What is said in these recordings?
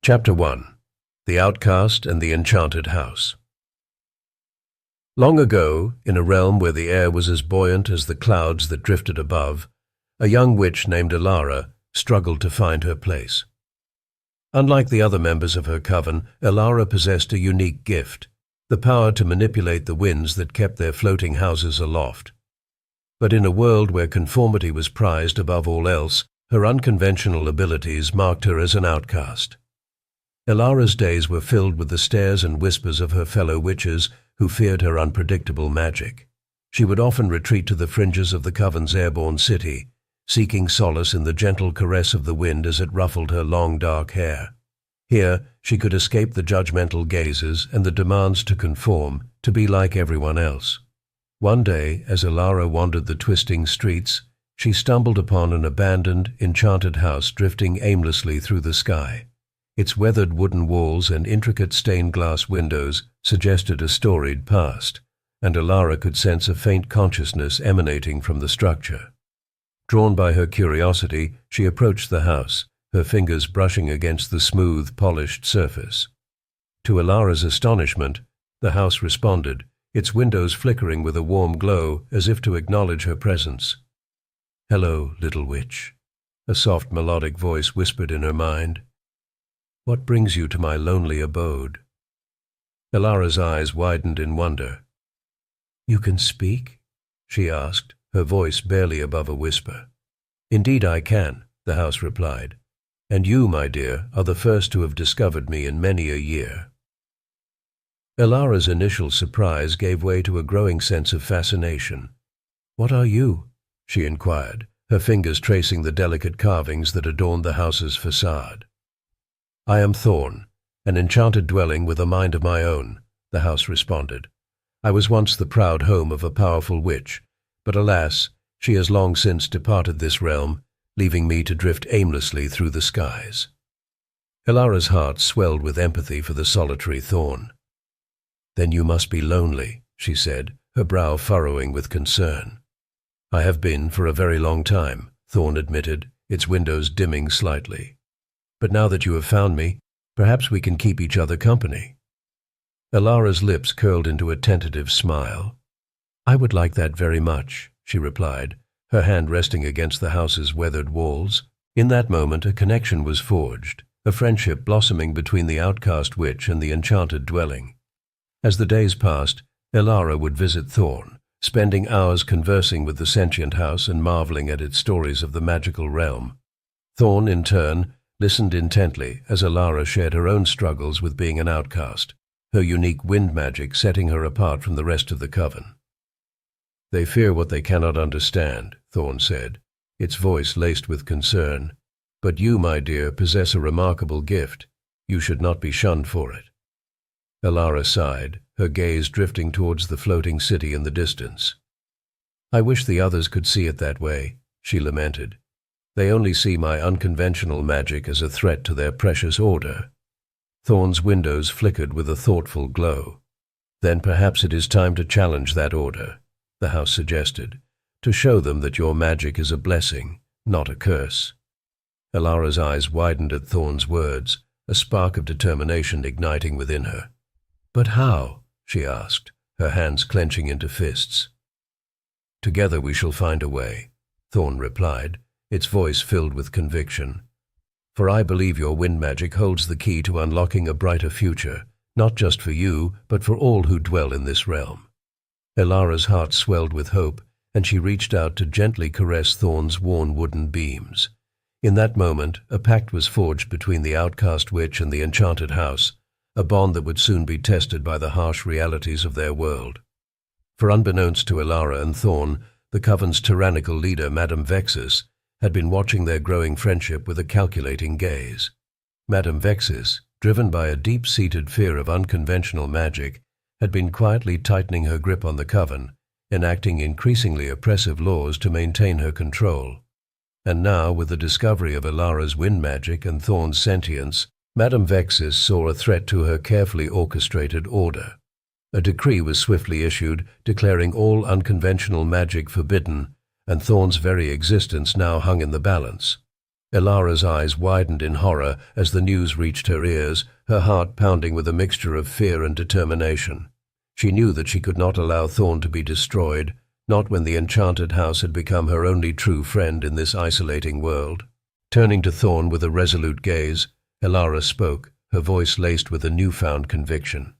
Chapter 1. The Outcast and the Enchanted House. Long ago, in a realm where the air was as buoyant as the clouds that drifted above, a young witch named Elara struggled to find her place. Unlike the other members of her coven, Elara possessed a unique gift, the power to manipulate the winds that kept their floating houses aloft. But in a world where conformity was prized above all else, her unconventional abilities marked her as an outcast. Elara's days were filled with the stares and whispers of her fellow witches who feared her unpredictable magic. She would often retreat to the fringes of the Coven's airborne city, seeking solace in the gentle caress of the wind as it ruffled her long dark hair. Here, she could escape the judgmental gazes and the demands to conform, to be like everyone else. One day, as Elara wandered the twisting streets, she stumbled upon an abandoned, enchanted house drifting aimlessly through the sky. Its weathered wooden walls and intricate stained glass windows suggested a storied past, and Elara could sense a faint consciousness emanating from the structure. Drawn by her curiosity, she approached the house, her fingers brushing against the smooth, polished surface. To Elara's astonishment, the house responded, its windows flickering with a warm glow as if to acknowledge her presence. "Hello, little witch," a soft melodic voice whispered in her mind. "What brings you to my lonely abode?" Elara's eyes widened in wonder. "You can speak?" she asked, her voice barely above a whisper. "Indeed I can," the house replied. "And you, my dear, are the first to have discovered me in many a year." Elara's initial surprise gave way to a growing sense of fascination. "What are you?" she inquired, her fingers tracing the delicate carvings that adorned the house's facade. "I am Thorne, an enchanted dwelling with a mind of my own," the house responded. "I was once the proud home of a powerful witch, but alas, she has long since departed this realm, leaving me to drift aimlessly through the skies." Elara's heart swelled with empathy for the solitary Thorne. "Then you must be lonely," she said, her brow furrowing with concern. "I have been for a very long time," Thorne admitted, its windows dimming slightly. "But now that you have found me, perhaps we can keep each other company." Elara's lips curled into a tentative smile. "I would like that very much," she replied, her hand resting against the house's weathered walls. In that moment a connection was forged, a friendship blossoming between the outcast witch and the enchanted dwelling. As the days passed, Elara would visit Thorne, spending hours conversing with the sentient house and marveling at its stories of the magical realm. Thorne, in turn, listened intently as Elara shared her own struggles with being an outcast, her unique wind magic setting her apart from the rest of the Coven. "They fear what they cannot understand," Thorne said, its voice laced with concern. "But you, my dear, possess a remarkable gift. You should not be shunned for it." Elara sighed, her gaze drifting towards the floating city in the distance. "I wish the others could see it that way," she lamented. "They only see my unconventional magic as a threat to their precious order." Thorne's windows flickered with a thoughtful glow. "Then perhaps it is time to challenge that order," the house suggested, "to show them that your magic is a blessing, not a curse." Elara's eyes widened at Thorne's words, a spark of determination igniting within her. "But how?" she asked, her hands clenching into fists. "Together we shall find a way," Thorne replied, its voice filled with conviction. "For I believe your wind magic holds the key to unlocking a brighter future, not just for you, but for all who dwell in this realm." Elara's heart swelled with hope, and she reached out to gently caress Thorne's worn wooden beams. In that moment, a pact was forged between the outcast witch and the enchanted house, a bond that would soon be tested by the harsh realities of their world. For unbeknownst to Elara and Thorne, the Coven's tyrannical leader, Madame Vexus, had been watching their growing friendship with a calculating gaze. Madame Vexus, driven by a deep-seated fear of unconventional magic, had been quietly tightening her grip on the Coven, enacting increasingly oppressive laws to maintain her control. And now, with the discovery of Elara's wind magic and Thorne's sentience, Madame Vexus saw a threat to her carefully orchestrated order. A decree was swiftly issued, declaring all unconventional magic forbidden, and Thorne's very existence now hung in the balance. Elara's eyes widened in horror as the news reached her ears, her heart pounding with a mixture of fear and determination. She knew that she could not allow Thorne to be destroyed, not when the enchanted house had become her only true friend in this isolating world. Turning to Thorne with a resolute gaze, Elara spoke, her voice laced with a newfound conviction.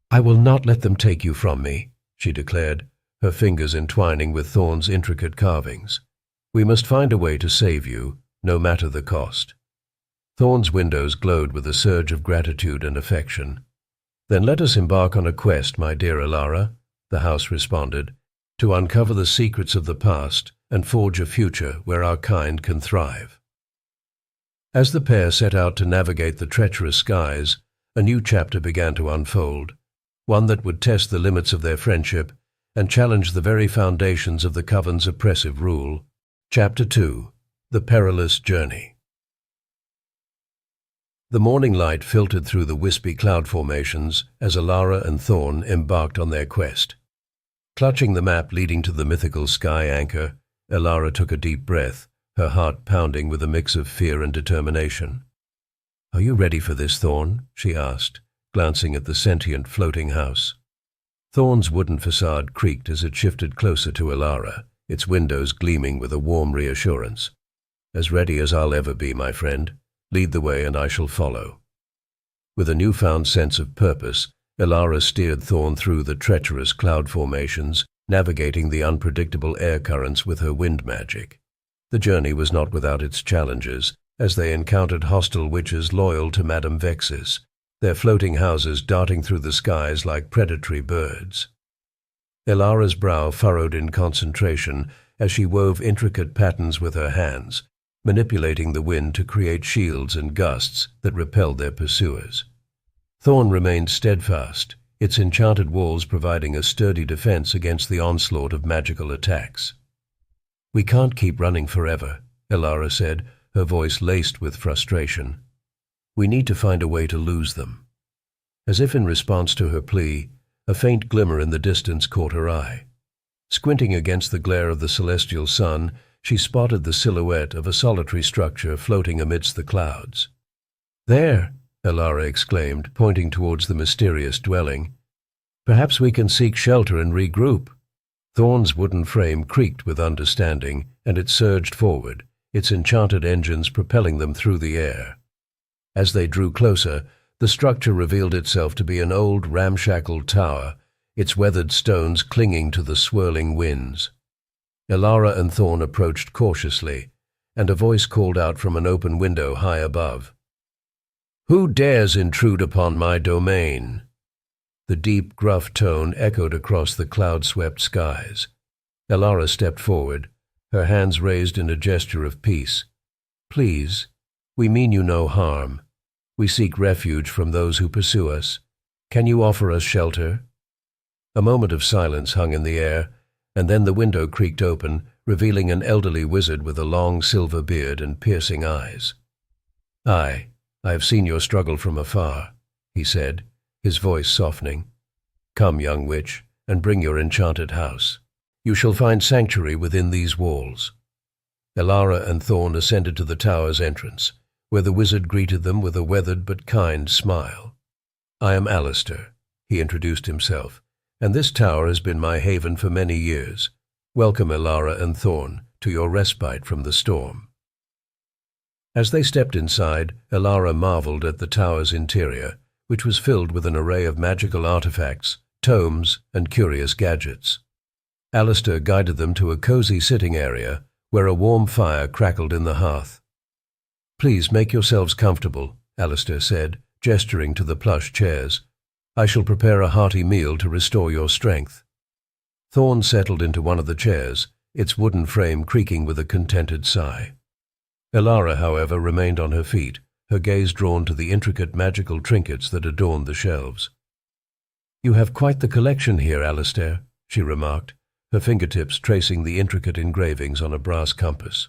"I will not let them take you from me," she declared, her fingers entwining with Thorne's intricate carvings. "We must find a way to save you, no matter the cost." Thorne's windows glowed with a surge of gratitude and affection. "Then let us embark on a quest, my dear Elara," the house responded, "to uncover the secrets of the past and forge a future where our kind can thrive." As the pair set out to navigate the treacherous skies, a new chapter began to unfold, one that would test the limits of their friendship and challenge the very foundations of the Coven's oppressive rule. Chapter 2. The Perilous Journey. The morning light filtered through the wispy cloud formations as Elara and Thorne embarked on their quest. Clutching the map leading to the mythical sky anchor, Elara took a deep breath, her heart pounding with a mix of fear and determination. "Are you ready for this, Thorne?" she asked, glancing at the sentient floating house. Thorne's wooden facade creaked as it shifted closer to Elara, its windows gleaming with a warm reassurance. "As ready as I'll ever be, my friend. Lead the way and I shall follow." With a newfound sense of purpose, Elara steered Thorne through the treacherous cloud formations, navigating the unpredictable air currents with her wind magic. The journey was not without its challenges, as they encountered hostile witches loyal to Madame Vexis, their floating houses darting through the skies like predatory birds. Elara's brow furrowed in concentration as she wove intricate patterns with her hands, manipulating the wind to create shields and gusts that repelled their pursuers. Thorne remained steadfast, its enchanted walls providing a sturdy defense against the onslaught of magical attacks. "We can't keep running forever," Elara said, her voice laced with frustration. "We need to find a way to lose them." As if in response to her plea, a faint glimmer in the distance caught her eye. Squinting against the glare of the celestial sun, she spotted the silhouette of a solitary structure floating amidst the clouds. "There!" Elara exclaimed, pointing towards the mysterious dwelling. "Perhaps we can seek shelter and regroup." Thorne's wooden frame creaked with understanding, and it surged forward, its enchanted engines propelling them through the air. As they drew closer, the structure revealed itself to be an old ramshackle tower, its weathered stones clinging to the swirling winds. Elara and Thorne approached cautiously, and a voice called out from an open window high above. "Who dares intrude upon my domain?" The deep, gruff tone echoed across the cloud-swept skies. Elara stepped forward, her hands raised in a gesture of peace. "Please, we mean you no harm. We seek refuge from those who pursue us. Can you offer us shelter?" A moment of silence hung in the air, and then the window creaked open, revealing an elderly wizard with a long silver beard and piercing eyes. "Aye, I have seen your struggle from afar," he said, his voice softening. "Come, young witch, and bring your enchanted house. You shall find sanctuary within these walls." Elara and Thorne ascended to the tower's entrance, where the wizard greeted them with a weathered but kind smile. "I am Alistair," he introduced himself, "and this tower has been my haven for many years. Welcome, Elara and Thorne, to your respite from the storm." As they stepped inside, Elara marveled at the tower's interior, which was filled with an array of magical artifacts, tomes, and curious gadgets. Alistair guided them to a cozy sitting area where a warm fire crackled in the hearth. "Please make yourselves comfortable," Alistair said, gesturing to the plush chairs. "I shall prepare a hearty meal to restore your strength." Thorne settled into one of the chairs, its wooden frame creaking with a contented sigh. Elara, however, remained on her feet, her gaze drawn to the intricate magical trinkets that adorned the shelves. "You have quite the collection here, Alistair," she remarked, her fingertips tracing the intricate engravings on a brass compass.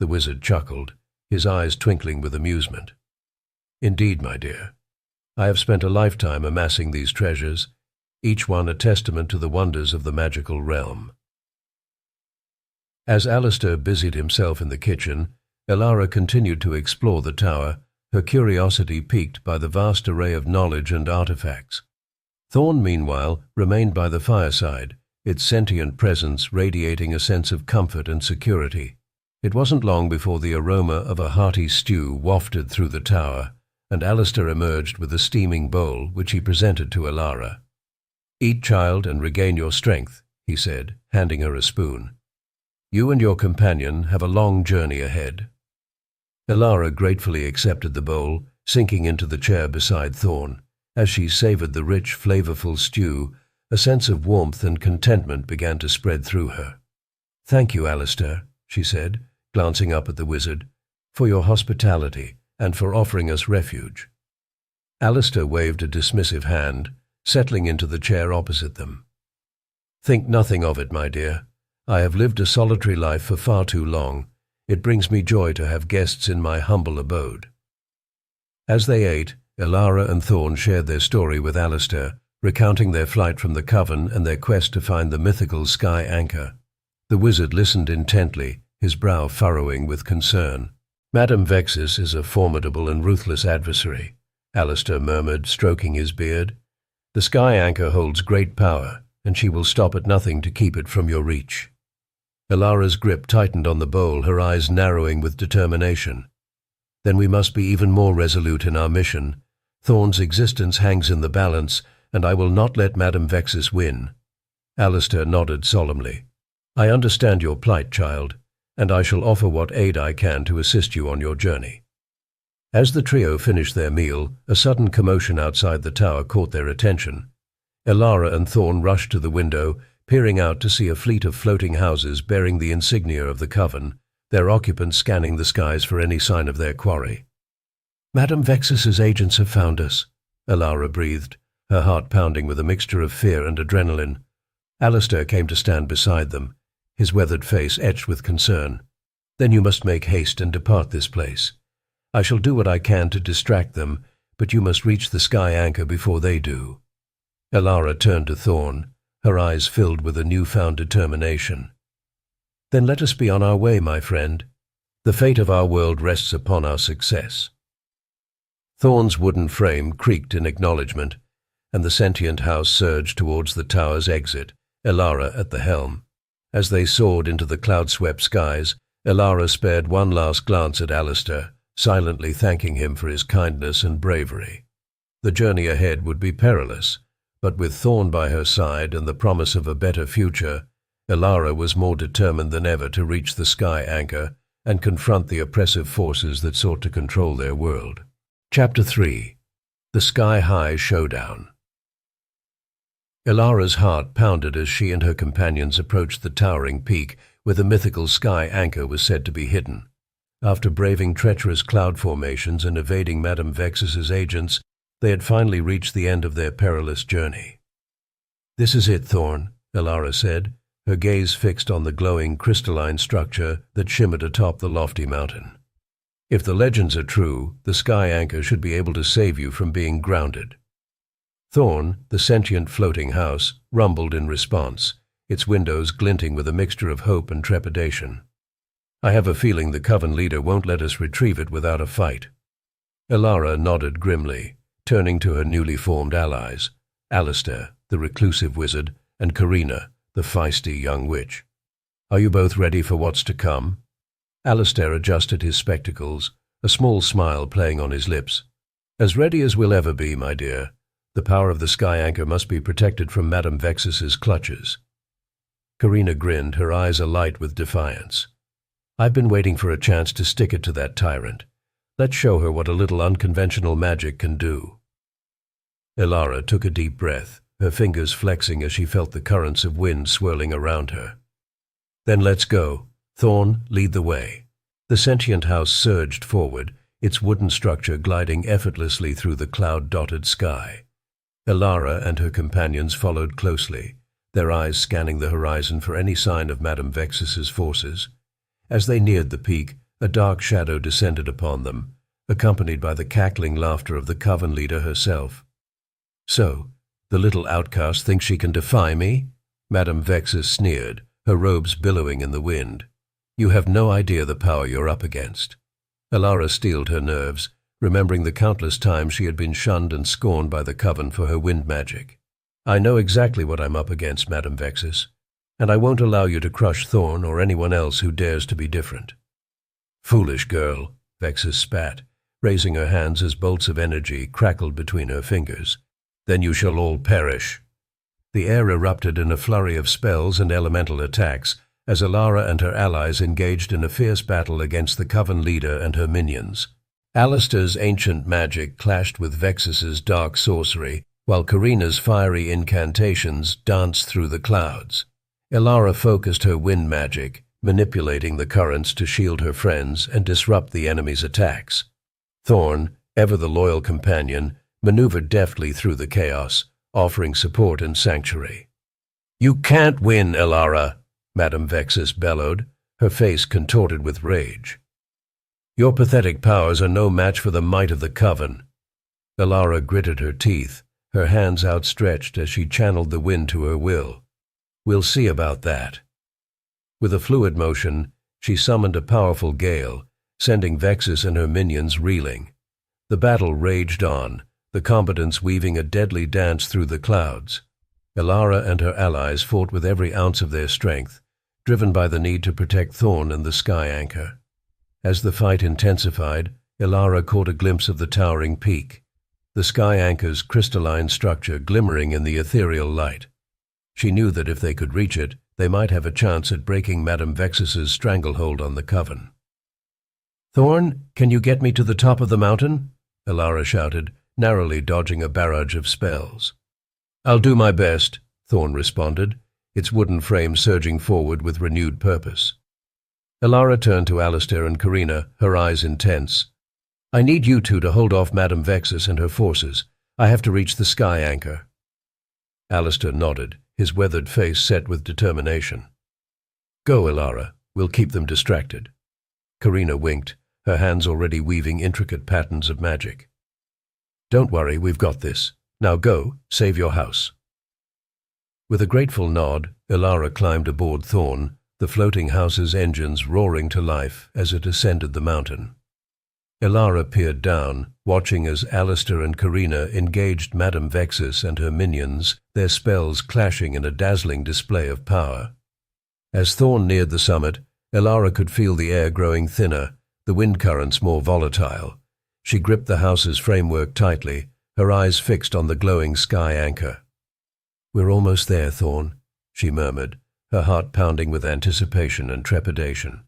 The wizard chuckled, his eyes twinkling with amusement. "Indeed, my dear. I have spent a lifetime amassing these treasures, each one a testament to the wonders of the magical realm." As Alistair busied himself in the kitchen, Elara continued to explore the tower, her curiosity piqued by the vast array of knowledge and artifacts. Thorne, meanwhile, remained by the fireside, its sentient presence radiating a sense of comfort and security. It wasn't long before the aroma of a hearty stew wafted through the tower, and Alistair emerged with a steaming bowl which he presented to Elara. "Eat, child, and regain your strength," he said, handing her a spoon. "You and your companion have a long journey ahead." Elara gratefully accepted the bowl, sinking into the chair beside Thorne. As she savoured the rich, flavourful stew, a sense of warmth and contentment began to spread through her. "Thank you, Alistair," she said, glancing up at the wizard, "for your hospitality and for offering us refuge." Alistair waved a dismissive hand, settling into the chair opposite them. "Think nothing of it, my dear. I have lived a solitary life for far too long. It brings me joy to have guests in my humble abode." As they ate, Elara and Thorne shared their story with Alistair, recounting their flight from the Coven and their quest to find the mythical sky anchor. The wizard listened intently, his brow furrowing with concern. "Madame Vexis is a formidable and ruthless adversary," Alistair murmured, stroking his beard. "The sky anchor holds great power, and she will stop at nothing to keep it from your reach." Elara's grip tightened on the bowl, her eyes narrowing with determination. "Then we must be even more resolute in our mission. Thorne's existence hangs in the balance, and I will not let Madame Vexis win." Alistair nodded solemnly. "I understand your plight, child, and I shall offer what aid I can to assist you on your journey." As the trio finished their meal, a sudden commotion outside the tower caught their attention. Elara and Thorne rushed to the window, peering out to see a fleet of floating houses bearing the insignia of the Coven, their occupants scanning the skies for any sign of their quarry. "Madame Vexis's agents have found us," Elara breathed, her heart pounding with a mixture of fear and adrenaline. Alistair came to stand beside them, his weathered face etched with concern. "Then you must make haste and depart this place. I shall do what I can to distract them, but you must reach the sky anchor before they do." Elara turned to Thorne, her eyes filled with a newfound determination. "Then let us be on our way, my friend. The fate of our world rests upon our success." Thorne's wooden frame creaked in acknowledgement, and the sentient house surged towards the tower's exit, Elara at the helm. As they soared into the cloud-swept skies, Elara spared one last glance at Alistair, silently thanking him for his kindness and bravery. The journey ahead would be perilous, but with Thorne by her side and the promise of a better future, Elara was more determined than ever to reach the sky anchor and confront the oppressive forces that sought to control their world. Chapter 3. The Sky-High Showdown. Elara's heart pounded as she and her companions approached the towering peak where the mythical sky anchor was said to be hidden. After braving treacherous cloud formations and evading Madame Vexis's agents, they had finally reached the end of their perilous journey. "This is it, Thorne," Elara said, her gaze fixed on the glowing crystalline structure that shimmered atop the lofty mountain. "If the legends are true, the sky anchor should be able to save you from being grounded." Thorne, the sentient floating house, rumbled in response, its windows glinting with a mixture of hope and trepidation. "I have a feeling the Coven leader won't let us retrieve it without a fight." Elara nodded grimly, turning to her newly formed allies, Alistair, the reclusive wizard, and Karina, the feisty young witch. "Are you both ready for what's to come?" Alistair adjusted his spectacles, a small smile playing on his lips. "As ready as we'll ever be, my dear. The power of the sky anchor must be protected from Madame Vexis's clutches." Karina grinned, her eyes alight with defiance. "I've been waiting for a chance to stick it to that tyrant. Let's show her what a little unconventional magic can do." Elara took a deep breath, her fingers flexing as she felt the currents of wind swirling around her. "Then let's go. Thorne, lead the way." The sentient house surged forward, its wooden structure gliding effortlessly through the cloud-dotted sky. Elara and her companions followed closely, their eyes scanning the horizon for any sign of Madame Vexis's forces. As they neared the peak, a dark shadow descended upon them, accompanied by the cackling laughter of the Coven leader herself. "So, the little outcast thinks she can defy me?" Madame Vexis sneered, her robes billowing in the wind. You have no idea the power you're up against." Elara steeled her nerves, remembering the countless times she had been shunned and scorned by the Coven for her wind magic. "I know exactly what I'm up against, Madame Vexus, and I won't allow you to crush Thorne or anyone else who dares to be different." "Foolish girl," Vexus spat, raising her hands as bolts of energy crackled between her fingers. "Then you shall all perish." The air erupted in a flurry of spells and elemental attacks as Elara and her allies engaged in a fierce battle against the Coven leader and her minions. Alistair's ancient magic clashed with Vexus's dark sorcery, while Karina's fiery incantations danced through the clouds. Elara focused her wind magic, manipulating the currents to shield her friends and disrupt the enemy's attacks. Thorne, ever the loyal companion, maneuvered deftly through the chaos, offering support and sanctuary. "You can't win, Elara," Madame Vexus bellowed, her face contorted with rage. "Your pathetic powers are no match for the might of the Coven." Elara gritted her teeth, her hands outstretched as she channeled the wind to her will. "We'll see about that." With a fluid motion, she summoned a powerful gale, sending Vexus and her minions reeling. The battle raged on, the combatants weaving a deadly dance through the clouds. Elara and her allies fought with every ounce of their strength, driven by the need to protect Thorne and the Sky Anchor. As the fight intensified, Elara caught a glimpse of the towering peak, the Sky Anchor's crystalline structure glimmering in the ethereal light. She knew that if they could reach it, they might have a chance at breaking Madame Vexus's stranglehold on the Coven. "Thorne, can you get me to the top of the mountain?" Elara shouted, narrowly dodging a barrage of spells. "I'll do my best," Thorne responded, its wooden frame surging forward with renewed purpose. Elara turned to Alistair and Karina, her eyes intense. "I need you two to hold off Madame Vexus and her forces. I have to reach the Sky Anchor." Alistair nodded, his weathered face set with determination. "Go, Elara. We'll keep them distracted." Karina winked, her hands already weaving intricate patterns of magic. "Don't worry, we've got this. Now go, save your house." With a grateful nod, Elara climbed aboard Thorne, the floating house's engines roaring to life as it ascended the mountain. Elara peered down, watching as Alistair and Karina engaged Madame Vexus and her minions, their spells clashing in a dazzling display of power. As Thorne neared the summit, Elara could feel the air growing thinner, the wind currents more volatile. She gripped the house's framework tightly, her eyes fixed on the glowing Sky Anchor. "We're almost there, Thorne," she murmured, her heart pounding with anticipation and trepidation.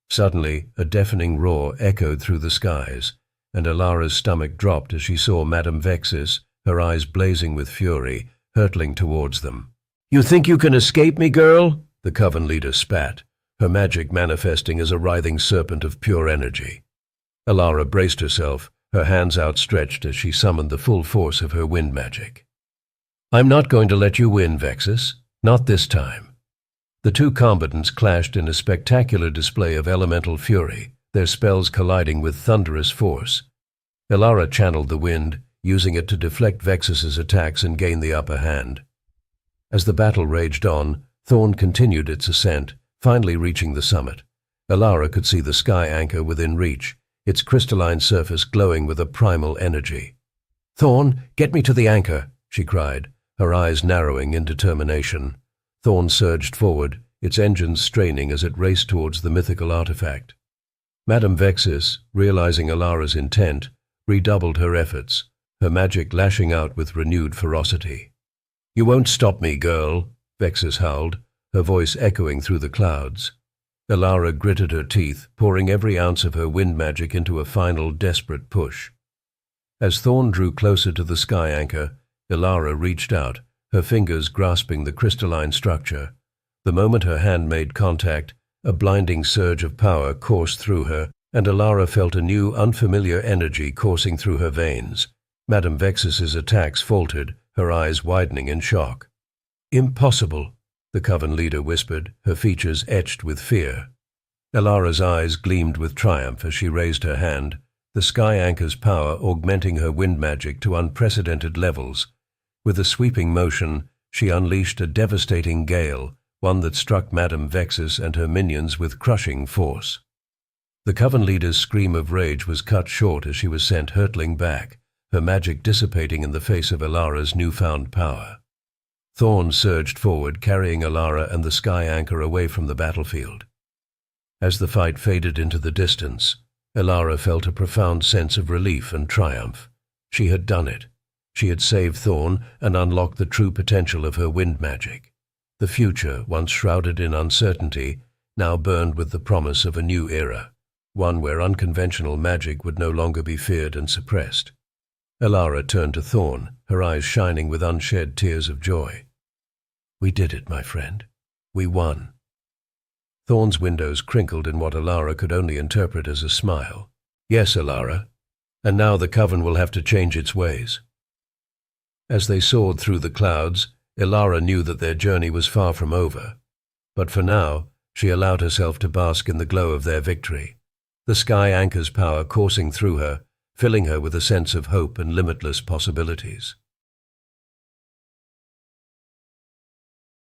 Suddenly, a deafening roar echoed through the skies, and Elara's stomach dropped as she saw Madame Vexus, her eyes blazing with fury, hurtling towards them. "You think you can escape me, girl?" the Coven leader spat, her magic manifesting as a writhing serpent of pure energy. Elara braced herself, her hands outstretched as she summoned the full force of her wind magic. "I'm not going to let you win, Vexus. Not this time." The two combatants clashed in a spectacular display of elemental fury, their spells colliding with thunderous force. Elara channeled the wind, using it to deflect Vexus's attacks and gain the upper hand. As the battle raged on, Thorne continued its ascent, finally reaching the summit. Elara could see the Sky Anchor within reach, its crystalline surface glowing with a primal energy. "Thorne, get me to the anchor," she cried, her eyes narrowing in determination. Thorne surged forward, its engines straining as it raced towards the mythical artifact. Madame Vexus, realizing Elara's intent, redoubled her efforts, her magic lashing out with renewed ferocity. "You won't stop me, girl," Vexus howled, her voice echoing through the clouds. Elara gritted her teeth, pouring every ounce of her wind magic into a final desperate push. As Thorne drew closer to the Sky Anchor, Elara reached out, her fingers grasping the crystalline structure. The moment her hand made contact, a blinding surge of power coursed through her, and Elara felt a new, unfamiliar energy coursing through her veins. Madame Vexus's attacks faltered, her eyes widening in shock. "Impossible," the Coven leader whispered, her features etched with fear. Elara's eyes gleamed with triumph as she raised her hand, the Sky Anchor's power augmenting her wind magic to unprecedented levels. With a sweeping motion, she unleashed a devastating gale, one that struck Madame Vexus and her minions with crushing force. The Coven leader's scream of rage was cut short as she was sent hurtling back, her magic dissipating in the face of Elara's newfound power. Thorne surged forward, carrying Elara and the sky anchor away from the battlefield. As the fight faded into the distance, Elara felt a profound sense of relief and triumph. She had done it. She had saved Thorne and unlocked the true potential of her wind magic. The future, once shrouded in uncertainty, now burned with the promise of a new era, one where unconventional magic would no longer be feared and suppressed. Elara turned to Thorne, her eyes shining with unshed tears of joy. "We did it, my friend. We won." Thorne's windows crinkled in what Elara could only interpret as a smile. "Yes, Elara. And now the Coven will have to change its ways." As they soared through the clouds, Elara knew that their journey was far from over. But for now, she allowed herself to bask in the glow of their victory, the sky anchor's power coursing through her, filling her with a sense of hope and limitless possibilities.